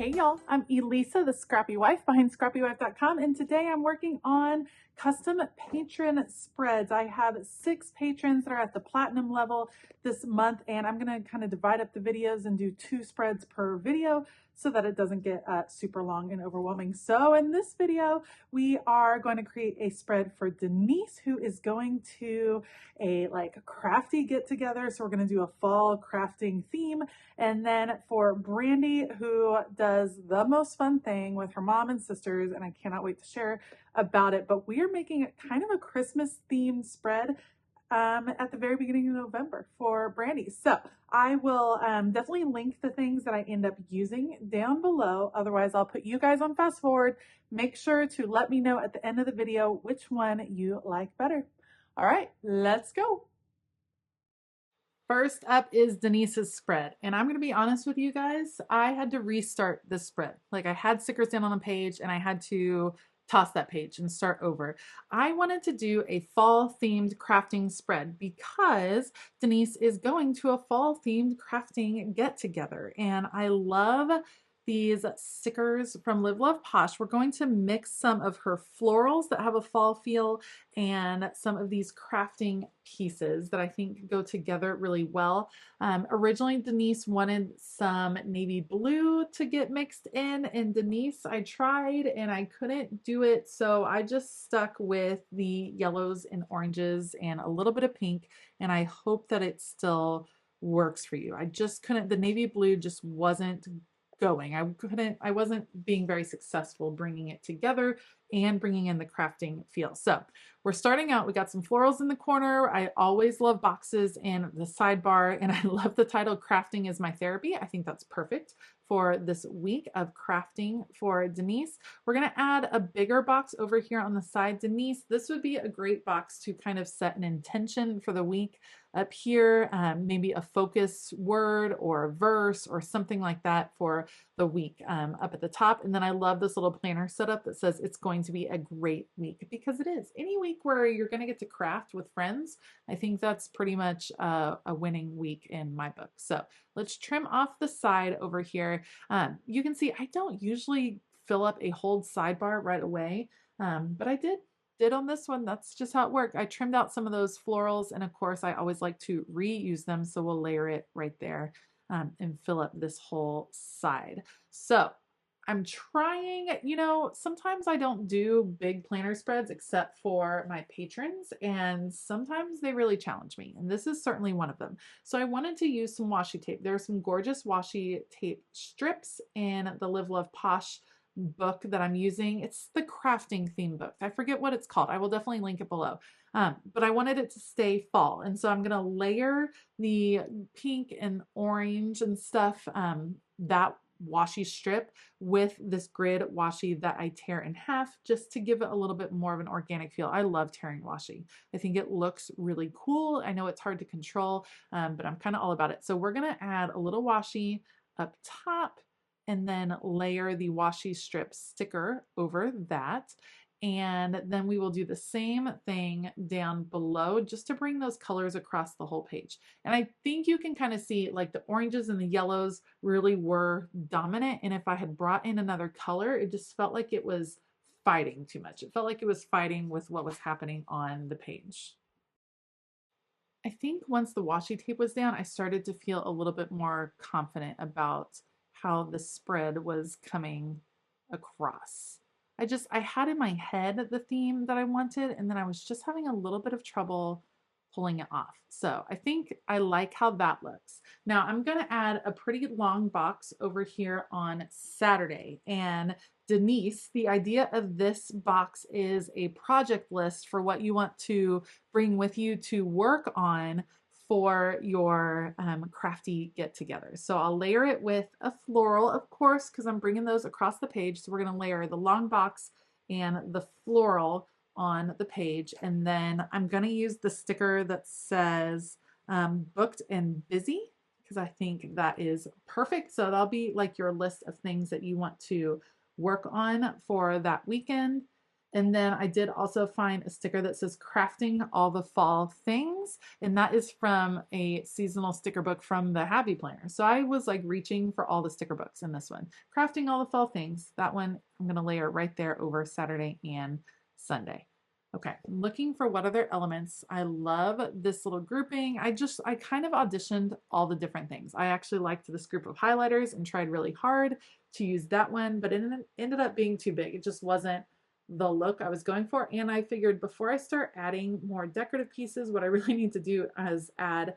Hey y'all, I'm Elisa, the Scrappy Wife behind ScrappyWife.com, and today I'm working on custom patron spreads. I have 6 patrons that are at the platinum level this month, and I'm gonna kind of divide up the videos and do 2 spreads per video so that it doesn't get super long and overwhelming. So in this video, we are going to create a spread for Denise, who is going to a crafty get together. So we're going to do a fall crafting theme. And then for Brandy, who does the most fun thing with her mom and sisters, and I cannot wait to share about it, but we are making it kind of a Christmas themed spread at the very beginning of November for Brandy. So I will definitely link the things that I end up using down below. Otherwise, I'll put you guys on fast forward. Make sure to let me know at the end of the video which one you like better. All right, let's go. First up is Denise's spread. And I'm going to be honest with you guys, I had to restart this spread. Like, I had stickers down on the page and I had to toss that page and start over. I wanted to do a fall themed crafting spread because Denise is going to a fall themed crafting get together. And I love these stickers from Live Love Posh. We're going to mix some of her florals that have a fall feel and some of these crafting pieces that I think go together really well. Originally, Denise wanted some navy blue to get mixed in, and Denise, I tried and I couldn't do it, so I just stuck with the yellows and oranges and a little bit of pink, and I hope that it still works for you. I just couldn't, the navy blue just wasn't going. I wasn't being very successful bringing it together and bringing in the crafting feel. So we're starting out, we got some florals in the corner. I always love boxes and the sidebar, and I love the title Crafting is My Therapy. I think that's perfect for this week of crafting for Denise. We're gonna add a bigger box over here on the side. Denise, this would be a great box to kind of set an intention for the week. Up here, maybe a focus word or a verse or something like that for the week up at the top. And then I love this little planner setup that says it's going to be a great week, because it is. Any week where you're going to get to craft with friends, I think that's pretty much a winning week in my book. So let's trim off the side over here. You can see I don't usually fill up a whole sidebar right away, but I did on this one. That's just how it worked. I trimmed out some of those florals, and of course I always like to reuse them, so we'll layer it right there and fill up this whole side. So I'm trying, you know, sometimes I don't do big planner spreads except for my patrons, and sometimes they really challenge me, and this is certainly one of them. So I wanted to use some washi tape. There are some gorgeous washi tape strips in the Live Love Posh book that I'm using. It's the crafting theme book. I forget what it's called. I will definitely link it below. But I wanted it to stay fall. And so I'm going to layer the pink and orange and stuff, that washi strip with this grid washi that I tear in half just to give it a little bit more of an organic feel. I love tearing washi. I think it looks really cool. I know it's hard to control, but I'm kind of all about it. So we're going to add a little washi up top and then layer the washi strip sticker over that. And then we will do the same thing down below just to bring those colors across the whole page. And I think you can kind of see like the oranges and the yellows really were dominant. And if I had brought in another color, it just felt like it was fighting too much. It felt like it was fighting with what was happening on the page. I think once the washi tape was down, I started to feel a little bit more confident about how the spread was coming across. I had in my head the theme that I wanted, and then I was just having a little bit of trouble pulling it off. So I think I like how that looks. Now I'm going to add a pretty long box over here on Saturday. And Denise, the idea of this box is a project list for what you want to bring with you to work on for your crafty get together. So I'll layer it with a floral, of course, because I'm bringing those across the page. So we're going to layer the long box and the floral on the page. And then I'm going to use the sticker that says booked and busy, because I think that is perfect. So that'll be like your list of things that you want to work on for that weekend. And then I did also find a sticker that says crafting all the fall things. And that is from a seasonal sticker book from the Happy Planner. So I was like reaching for all the sticker books in this one. Crafting all the fall things. That one I'm going to layer right there over Saturday and Sunday. Okay, looking for what other elements. I love this little grouping. I kind of auditioned all the different things. I actually liked this group of highlighters and tried really hard to use that one, but it ended up being too big. It just wasn't the look I was going for. And I figured before I start adding more decorative pieces, what I really need to do is add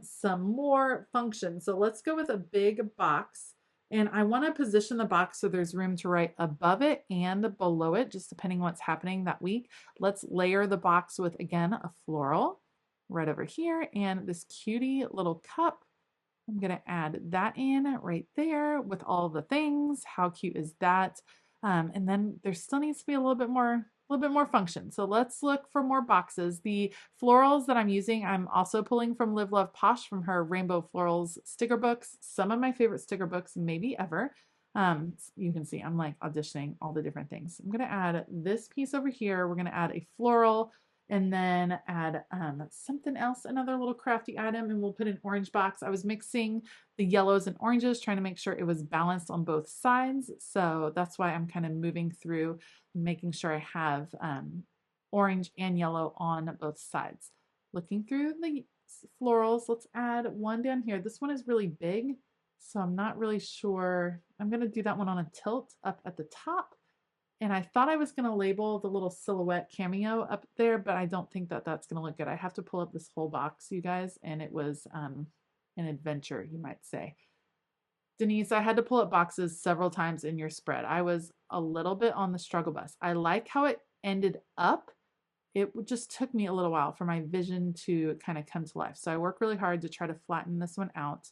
some more function. So let's go with a big box. And I want to position the box so there's room to write above it and below it, just depending what's happening that week. Let's layer the box with, again, a floral right over here and this cutie little cup. I'm going to add that in right there with all the things. How cute is that? And then there still needs to be a little bit more function. So let's look for more boxes. The florals that I'm using, I'm also pulling from Live Love Posh from her Rainbow Florals sticker books. Some of my favorite sticker books maybe ever. You can see I'm like auditioning all the different things. I'm going to add this piece over here. We're going to add a floral and then add something else, another little crafty item, and we'll put an orange box. I was mixing the yellows and oranges, trying to make sure it was balanced on both sides. So that's why I'm kind of moving through, making sure I have orange and yellow on both sides. Looking through the florals, let's add one down here. This one is really big, so I'm not really sure. I'm going to do that one on a tilt up at the top. And I thought I was going to label the little silhouette cameo up there, but I don't think that that's going to look good. I have to pull up this whole box, you guys, and it was an adventure, you might say. Denise, I had to pull up boxes several times in your spread. I was a little bit on the struggle bus. I like how it ended up. It just took me a little while for my vision to kind of come to life. So I work really hard to try to flatten this one out.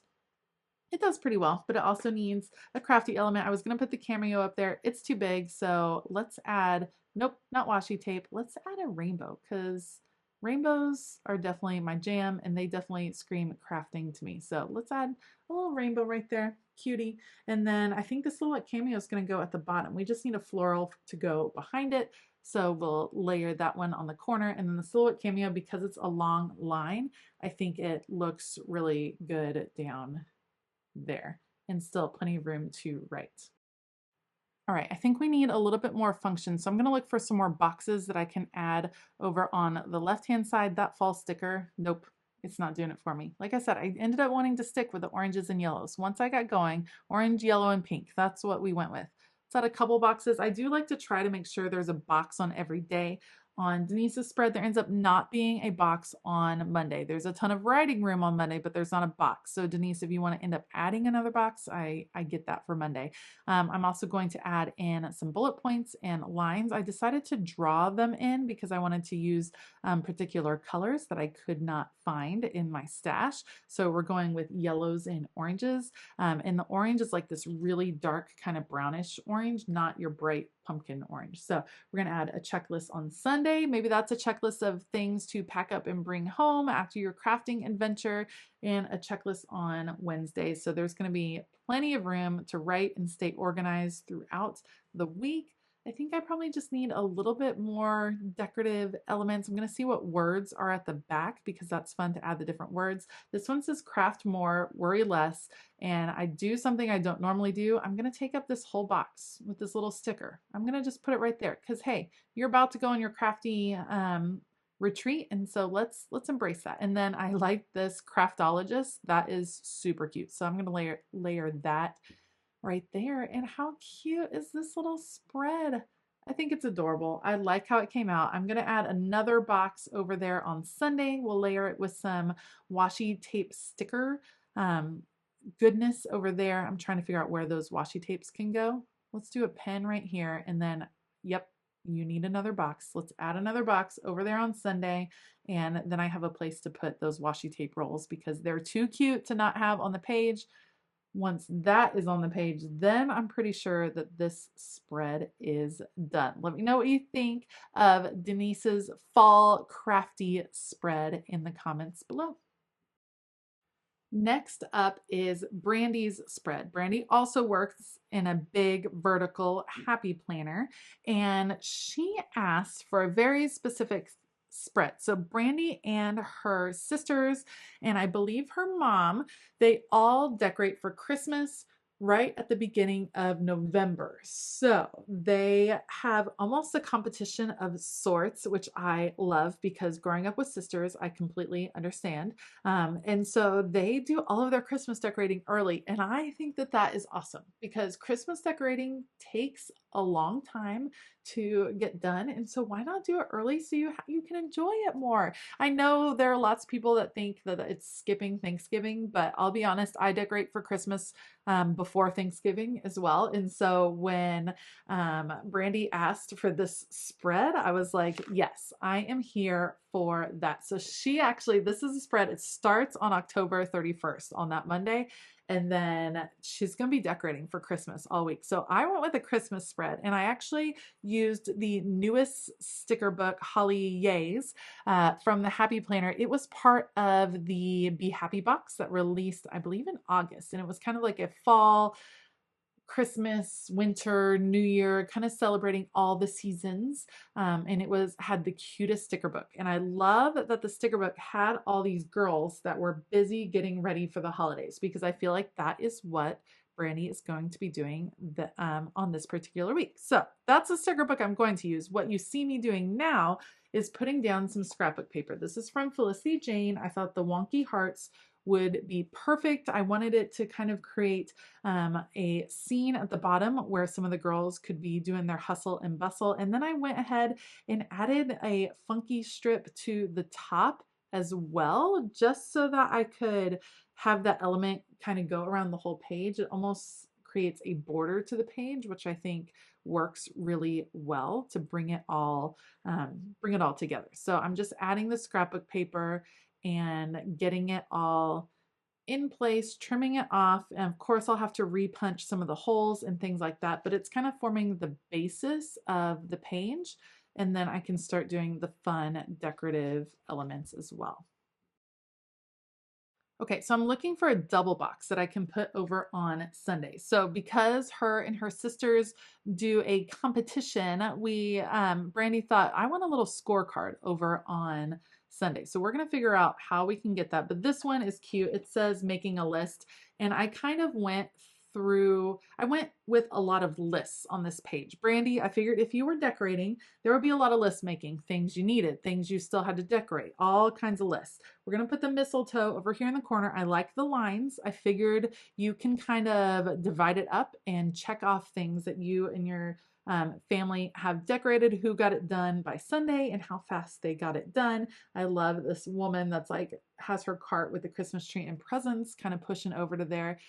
It does pretty well, but it also needs a crafty element. I was going to put the cameo up there. It's too big, so let's add, nope, not washi tape. Let's add a rainbow because rainbows are definitely my jam and they definitely scream crafting to me. So let's add a little rainbow right there, cutie. And then I think this little cameo is going to go at the bottom. We just need a floral to go behind it. So we'll layer that one on the corner, and then the silhouette cameo, because it's a long line, I think it looks really good down there and still plenty of room to write. All right, I think we need a little bit more function. So I'm going to look for some more boxes that I can add over on the left-hand side. That fall sticker, nope, it's not doing it for me. Like I said, I ended up wanting to stick with the oranges and yellows. Once I got going, orange, yellow, and pink, that's what we went with. Let's add a couple boxes. I do like to try to make sure there's a box on every day. On Denise's spread, there ends up not being a box on Monday. There's a ton of writing room on Monday, but there's not a box. So Denise, if you want to end up adding another box, I get that for Monday. I'm also going to add in some bullet points and lines. I decided to draw them in because I wanted to use particular colors that I could not find in my stash. So we're going with yellows and oranges. And the orange is like this really dark kind of brownish orange, not your bright pumpkin orange. So we're going to add a checklist on Sunday. Maybe that's a checklist of things to pack up and bring home after your crafting adventure, and a checklist on Wednesday. So there's going to be plenty of room to write and stay organized throughout the week. I think I probably just need a little bit more decorative elements. I'm going to see what words are at the back because that's fun to add the different words. This one says craft more, worry less, and I do something I don't normally do. I'm going to take up this whole box with this little sticker. I'm going to just put it right there because, hey, you're about to go on your crafty retreat, and so let's embrace that. And then I like this craftologist. That is super cute. So I'm going to layer that right there. And how cute is this little spread? I think it's adorable. I like how it came out. I'm going to add another box over there on Sunday. We'll layer it with some washi tape sticker goodness over there. I'm trying to figure out where those washi tapes can go. Let's do a pen right here, and then yep, you need another box. Let's add another box over there on Sunday, and then I have a place to put those washi tape rolls because they're too cute to not have on the page. Once that is on the page, then I'm pretty sure that this spread is done. Let me know what you think of Denise's fall crafty spread in the comments below. Next up is Brandy's Spread. Brandy also works in a big vertical happy planner, and she asked for a very specific spread. So Brandy and her sisters, and I believe her mom, they all decorate for Christmas right at the beginning of November. So they have almost a competition of sorts, which I love because growing up with sisters, I completely understand. And so they do all of their Christmas decorating early. And I think that that is awesome because Christmas decorating takes a long time to get done. And so why not do it early so you can enjoy it more? I know there are lots of people that think that it's skipping Thanksgiving, but I'll be honest, I decorate for Christmas before Thanksgiving as well. And so when Brandy asked for this spread, I was like, yes, I am here for that. So she actually, this is a spread. It starts on October 31st on that Monday. And then she's going to be decorating for Christmas all week. So I went with a Christmas spread and I actually used the newest sticker book, Holly Yays, from the Happy Planner. It was part of the Be Happy box that released, I believe, in August. And it was kind of like a fall Christmas, winter, New Year, kind of celebrating all the seasons. And it had the cutest sticker book. And I love that the sticker book had all these girls that were busy getting ready for the holidays because I feel like that is what Brandy is going to be doing on this particular week. So that's a sticker book I'm going to use. What you see me doing now is putting down some scrapbook paper. This is from Felicity Jane. I thought the wonky hearts would be perfect. I wanted it to kind of create a scene at the bottom where some of the girls could be doing their hustle and bustle. And then I went ahead and added a funky strip to the top as well, just so that I could have that element kind of go around the whole page. It almost creates a border to the page, which I think works really well to bring it all together. So I'm just adding the scrapbook paper and getting it all in place, trimming it off. And of course, I'll have to repunch some of the holes and things like that, but it's kind of forming the basis of the page. And then I can start doing the fun decorative elements as well. Okay, so I'm looking for a double box that I can put over on Sunday. So because her and her sisters do a competition, Brandy thought, I want a little scorecard over on Sunday. So we're gonna figure out how we can get that. But this one is cute. It says making a list. And I kind of I went with a lot of lists on this page. Brandy, I figured if you were decorating, there would be a lot of list making, things you needed, things you still had to decorate, all kinds of lists. We're going to put the mistletoe over here in the corner. I like the lines. I figured you can kind of divide it up and check off things that you and your family have decorated, who got it done by Sunday and how fast they got it done. I love this woman that's like has her cart with the Christmas tree and presents kind of pushing over to there.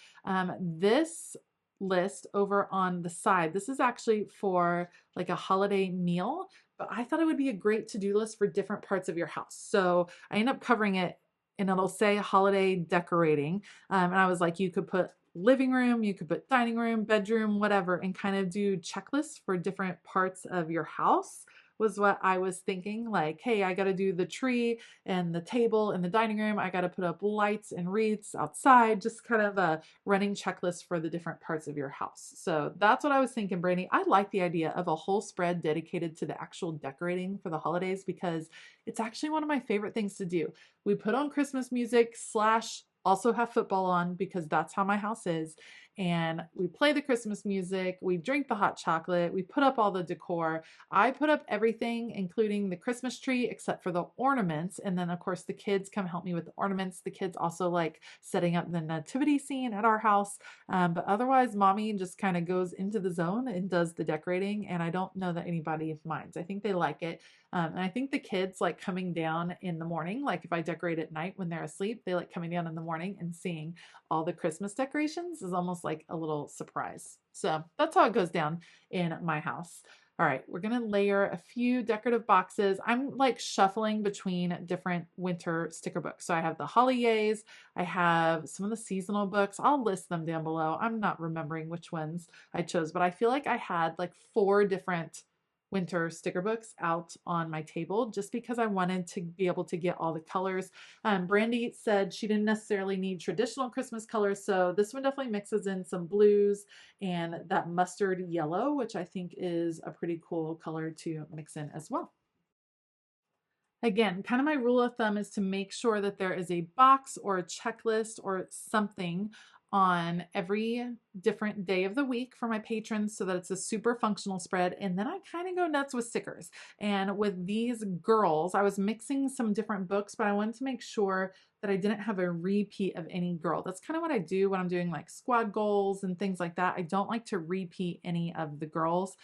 This list over on the side, this is actually for like a holiday meal, but I thought it would be a great to-do list for different parts of your house. So I end up covering it and it'll say holiday decorating. And I was like, you could put living room, you could put dining room, bedroom, whatever, and kind of do checklists for different parts of your house was what I was thinking. Like, hey, I got to do the tree and the table and the dining room. I got to put up lights and wreaths outside, just kind of a running checklist for the different parts of your house. So that's what I was thinking, Brandy. I like the idea of a whole spread dedicated to the actual decorating for the holidays because it's actually one of my favorite things to do. We put on Christmas music slash also have football on because that's how my house is. And we play the Christmas music, we drink the hot chocolate, we put up all the decor. I put up everything, including the Christmas tree, except for the ornaments. And then, of course, the kids come help me with the ornaments. The kids also like setting up the nativity scene at our house. But otherwise, mommy just kind of goes into the zone and does the decorating. And I don't know that anybody minds. I think they like it. And I think the kids like coming down in the morning, like if I decorate at night when they're asleep, they like coming down in the morning and seeing all the Christmas decorations is almost like a little surprise. So that's how it goes down in my house. All right, we're gonna layer a few decorative boxes. I'm like shuffling between different winter sticker books. So I have the holidays, I have some of the seasonal books. I'll list them down below. I'm not remembering which ones I chose, but I feel like I had like 4 different winter sticker books out on my table just because I wanted to be able to get all the colors. Brandy said she didn't necessarily need traditional Christmas colors, so this one definitely mixes in some blues and that mustard yellow, which I think is a pretty cool color to mix in as well. Again, kind of my rule of thumb is to make sure that there is a box or a checklist or something on every different day of the week for my patrons so that it's a super functional spread. And then I kind of go nuts with stickers. And with these girls, I was mixing some different books, but I wanted to make sure that I didn't have a repeat of any girl. That's kind of what I do when I'm doing like squad goals and things like that. I don't like to repeat any of the girls.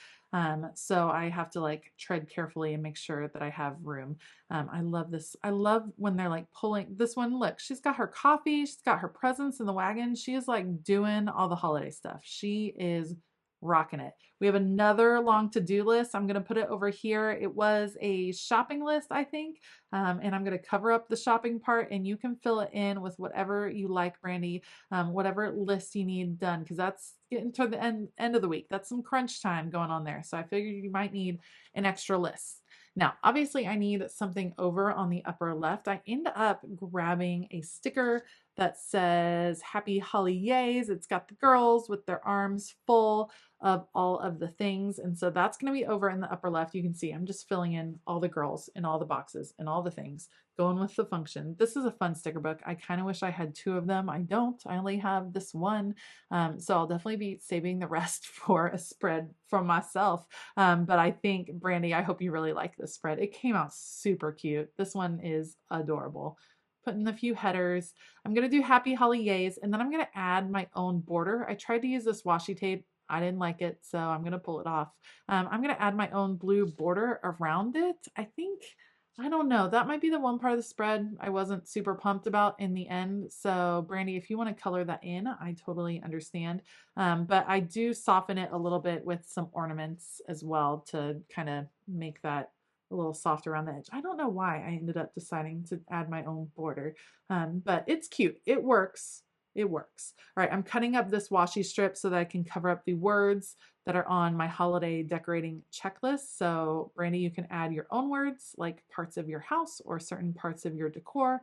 So I have to like tread carefully and make sure that I have room. I love this. I love when they're like pulling this one. Look, she's got her coffee. She's got her presents in the wagon. She is like doing all the holiday stuff. She is rocking it. We have another long to-do list. I'm going to put it over here. It was a shopping list, I think. And I'm going to cover up the shopping part and you can fill it in with whatever you like, Brandy, whatever list you need done, because that's getting to the end of the week. That's some crunch time going on there. So I figured you might need an extra list. Now, obviously I need something over on the upper left. I end up grabbing a sticker that says Happy Holidays. It's got the girls with their arms full of all of the things. And so that's going to be over in the upper left. You can see I'm just filling in all the girls in all the boxes and all the things going with the function. This is a fun sticker book. I kind of wish I had two of them. I don't. I only have this one. So I'll definitely be saving the rest for a spread for myself. But I think, Brandy, I hope you really like this spread. It came out super cute. This one is adorable. Put in a few headers. I'm going to do Happy Holidays, and then I'm going to add my own border. I tried to use this washi tape. I didn't like it, so I'm going to pull it off. I'm going to add my own blue border around it. I think, I don't know, that might be the one part of the spread I wasn't super pumped about in the end. So Brandy, if you want to color that in, I totally understand. But I do soften it a little bit with some ornaments as well to kind of make that a little soft around the edge. I don't know why I ended up deciding to add my own border, but it's cute. It works. It works. All right, I'm cutting up this washi strip so that I can cover up the words that are on my holiday decorating checklist. So Brandy, you can add your own words like parts of your house or certain parts of your decor.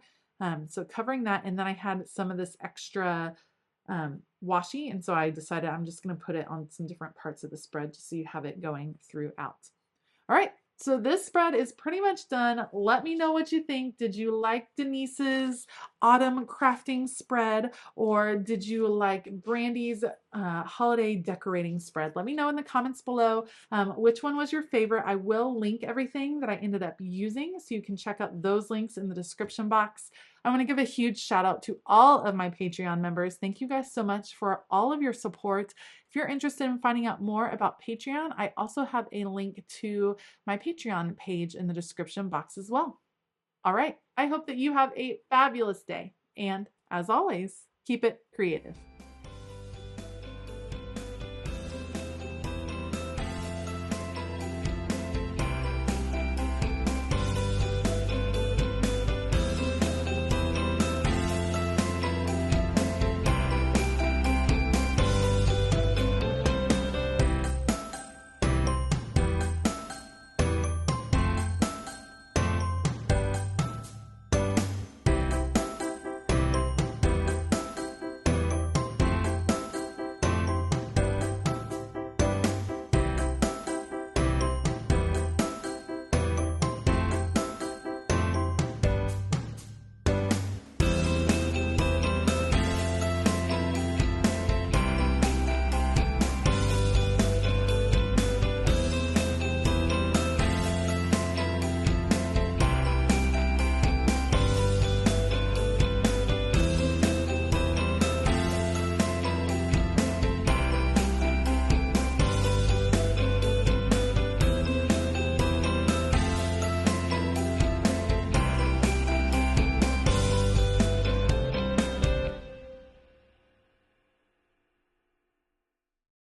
So covering that, and then I had some of this extra washi, and so I decided I'm just going to put it on some different parts of the spread just so you have it going throughout. All right, so this spread is pretty much done. Let me know what you think. Did you like Denise's autumn crafting spread, or did you like Brandy's holiday decorating spread? Let me know in the comments below which one was your favorite. I will link everything that I ended up using, so you can check out those links in the description box. I want to give a huge shout out to all of my Patreon members. Thank you guys so much for all of your support. If you're interested in finding out more about Patreon, I also have a link to my Patreon page in the description box as well. All right, I hope that you have a fabulous day. And as always, keep it creative.